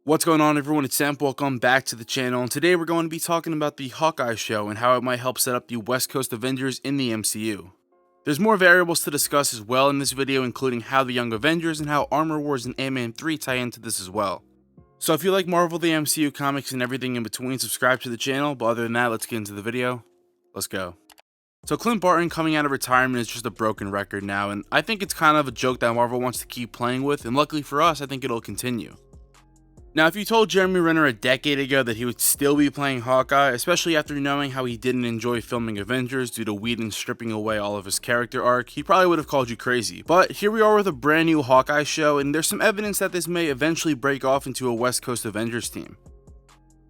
What's going on, everyone? It's Sam. Welcome back to the channel, and today we're going to be talking about the Hawkeye show and how it might help set up the West Coast Avengers in the MCU. There's more variables to discuss as well in this video, including how the Young Avengers and how Armor Wars and Ant-Man 3 tie into this as well. So if you like Marvel, the MCU comics, and everything in between, subscribe to the channel, but other than that, let's get into the video. Let's go. So Clint Barton coming out of retirement is just a broken record now, and I think it's kind of a joke that Marvel wants to keep playing with, and luckily for us, I think it'll continue. Now, if you told Jeremy Renner a decade ago that he would still be playing Hawkeye, especially after knowing how he didn't enjoy filming Avengers due to Whedon stripping away all of his character arc, he probably would have called you crazy. But here we are with a brand new Hawkeye show, and there's some evidence that this may eventually break off into a West Coast Avengers team.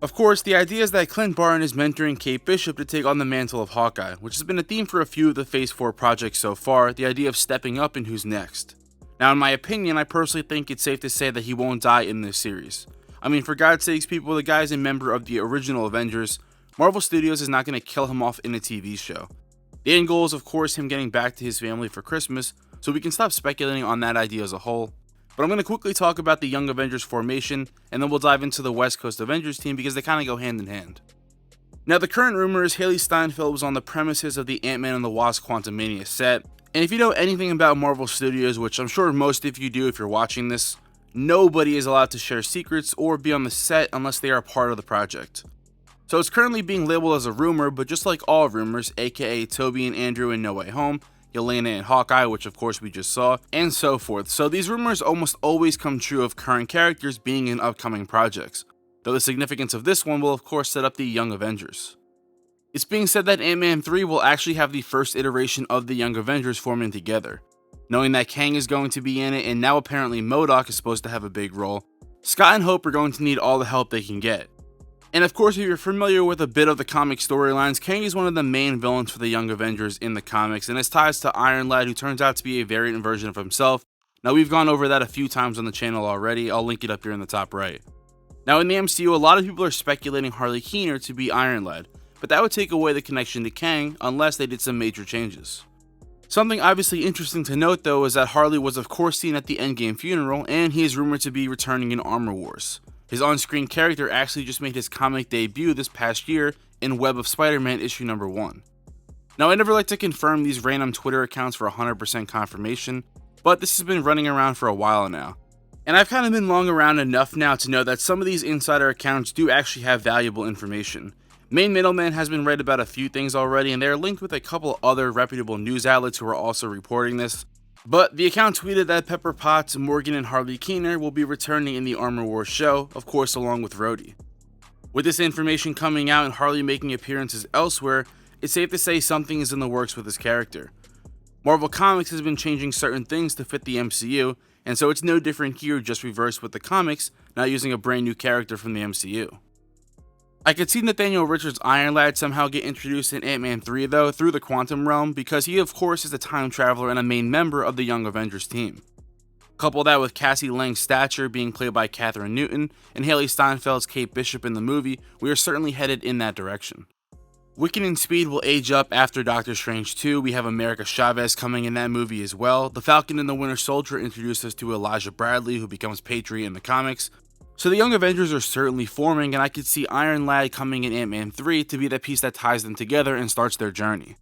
Of course, the idea is that Clint Barton is mentoring Kate Bishop to take on the mantle of Hawkeye, which has been a theme for a few of the Phase 4 projects so far, the idea of stepping up and who's next. Now, in my opinion, I personally think it's safe to say that he won't die in this series. I mean, for God's sakes, people, the guy is a member of the original Avengers. Marvel Studios is not going to kill him off in a TV show. The end goal is, of course, him getting back to his family for Christmas, so we can stop speculating on that idea as a whole. But I'm going to quickly talk about the Young Avengers formation, and then we'll dive into the West Coast Avengers team because they kind of go hand in hand. Now, the current rumor is Haley Steinfeld was on the premises of the Ant-Man and the Wasp Quantumania set, and if you know anything about Marvel Studios, which I'm sure most of you do if you're watching this, nobody is allowed to share secrets or be on the set unless they are a part of the project. So it's currently being labeled as a rumor, but just like all rumors, aka Toby and Andrew in No Way Home, Yelena and Hawkeye, which of course we just saw, and so forth. So these rumors almost always come true of current characters being in upcoming projects, though the significance of this one will of course set up the Young Avengers. It's being said that Ant-Man 3 will actually have the first iteration of the Young Avengers forming together. Knowing that Kang is going to be in it, and now apparently MODOK is supposed to have a big role, Scott and Hope are going to need all the help they can get. And of course, if you're familiar with a bit of the comic storylines, Kang is one of the main villains for the Young Avengers in the comics, and has ties to Iron Lad, who turns out to be a variant version of himself. Now, we've gone over that a few times on the channel already. I'll link it up here in the top right. Now, in the MCU, a lot of people are speculating Harley Keener to be Iron Lad, but that would take away the connection to Kang unless they did some major changes. Something obviously interesting to note though is that Harley was of course seen at the ENDGAME funeral, and he is rumored to be returning in Armor Wars. His on-screen character actually just made his comic debut this past year in Web of Spider-Man issue number 1. Now, I never like to confirm these random Twitter accounts for 100% confirmation, but this has been running around for a while now. And I've kind of been long around enough now to know that some of these insider accounts do actually have valuable information. Main Middleman has been read about a few things already, and they are linked with a couple other reputable news outlets who are also reporting this. But the account tweeted that Pepper Potts, Morgan, and Harley Keener will be returning in the Armor Wars show, of course along with Rhodey. With this information coming out and Harley making appearances elsewhere, it's safe to say something is in the works with his character. Marvel Comics has been changing certain things to fit the MCU, and so it's no different here, just reversed with the comics, now using a brand new character from the MCU. I could see Nathaniel Richards' Iron Lad somehow get introduced in Ant-Man 3 though, through the Quantum Realm, because he of course is a time traveler and a main member of the Young Avengers team. Couple that with Cassie Lang's stature being played by Katherine Newton, and Haley Steinfeld's Kate Bishop in the movie, we are certainly headed in that direction. Wiccan and Speed will age up after Doctor Strange 2, we have America Chavez coming in that movie as well. The Falcon and the Winter Soldier introduced us to Elijah Bradley, who becomes Patriot in the comics. So the Young Avengers are certainly forming, and I could see Iron Lad coming in Ant-Man 3 to be the piece that ties them together and starts their journey.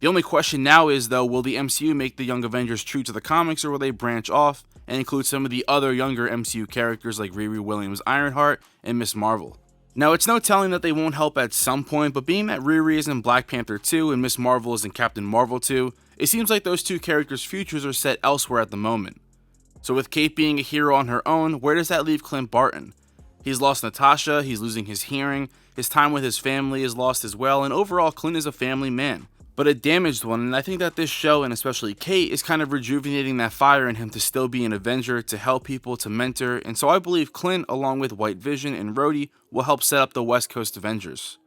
The only question now is though, will the MCU make the Young Avengers true to the comics, or will they branch off and include some of the other younger MCU characters like Riri Williams Ironheart and Ms. Marvel? Now, it's no telling that they won't help at some point, but being that Riri is in Black Panther 2 and Ms. Marvel is in Captain Marvel 2, it seems like those two characters' futures are set elsewhere at the moment. So with Kate being a hero on her own, where does that leave Clint Barton? He's lost Natasha, he's losing his hearing, his time with his family is lost as well, and overall Clint is a family man, but a damaged one, and I think that this show, and especially Kate, is kind of rejuvenating that fire in him to still be an Avenger, to help people, to mentor, and so I believe Clint, along with White Vision and Rhodey, will help set up the West Coast Avengers.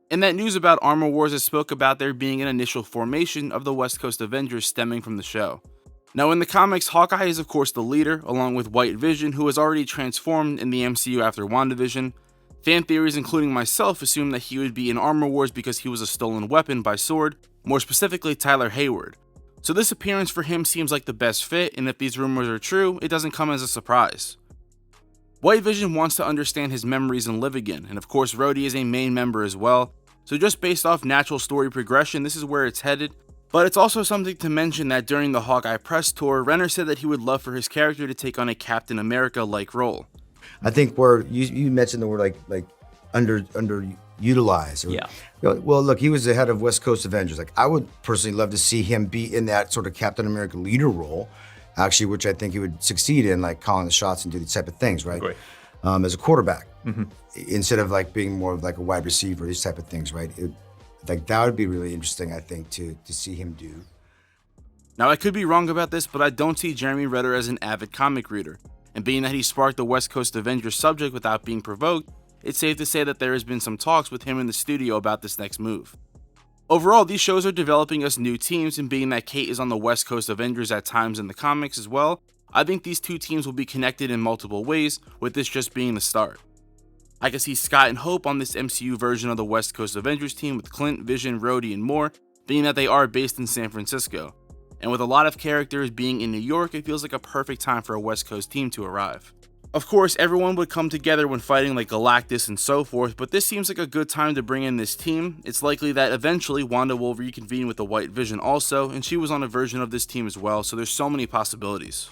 In that news about Armor Wars, it spoke about there being an initial formation of the West Coast Avengers stemming from the show. Now in the comics, Hawkeye is of course the leader, along with White Vision, who has already transformed in the MCU after WandaVision. Fan theories, including myself, assume that he would be in Armor Wars because he was a stolen weapon by S.W.O.R.D., more specifically Tyler Hayward. So this appearance for him seems like the best fit, and if these rumors are true, it doesn't come as a surprise. White Vision wants to understand his memories and live again, and of course Rhodey is a main member as well, so just based off natural story progression, this is where it's headed. But it's also something to mention that during the Hawkeye press tour, Renner said that he would love for his character to take on a Captain America-like role. I think where you mentioned the word like underutilized. Yeah. Well, look, he was the head of West Coast Avengers. Like, I would personally love to see him be in that sort of Captain America leader role, actually, which I think he would succeed in, like calling the shots and do these type of things, right? Great. As a quarterback, instead of like being more of like a wide receiver, these type of things, right? Like that would be really interesting, I think, to see him do. Now, I could be wrong about this, but I don't see Jeremy Renner as an avid comic reader. And being that he sparked the West Coast Avengers subject without being provoked, it's safe to say that there has been some talks with him in the studio about this next move. Overall, these shows are developing us new teams, and being that Kate is on the West Coast Avengers at times in the comics as well, I think these two teams will be connected in multiple ways, with this just being the start. I can see Scott and Hope on this MCU version of the West Coast Avengers team with Clint, Vision, Rhodey, and more, being that they are based in San Francisco. And with a lot of characters being in New York, it feels like a perfect time for a West Coast team to arrive. Of course, everyone would come together when fighting like Galactus and so forth, but this seems like a good time to bring in this team. It's likely that eventually Wanda will reconvene with the White Vision also, and she was on a version of this team as well, so there's so many possibilities.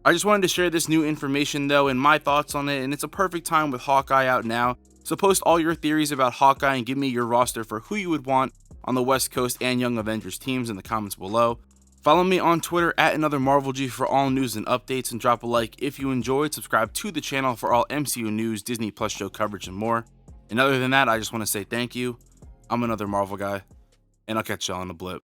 I just wanted to share this new information though and my thoughts on it, and it's a perfect time with Hawkeye out now, so post all your theories about Hawkeye and give me your roster for who you would want on the West Coast and Young Avengers teams in the comments below. Follow me on Twitter at AnotherMarvelG for all news and updates, and drop a like if you enjoyed, subscribe to the channel for all MCU news, Disney Plus show coverage, and more. And other than that, I just want to say thank you. I'm another Marvel guy, and I'll catch y'all in the blip.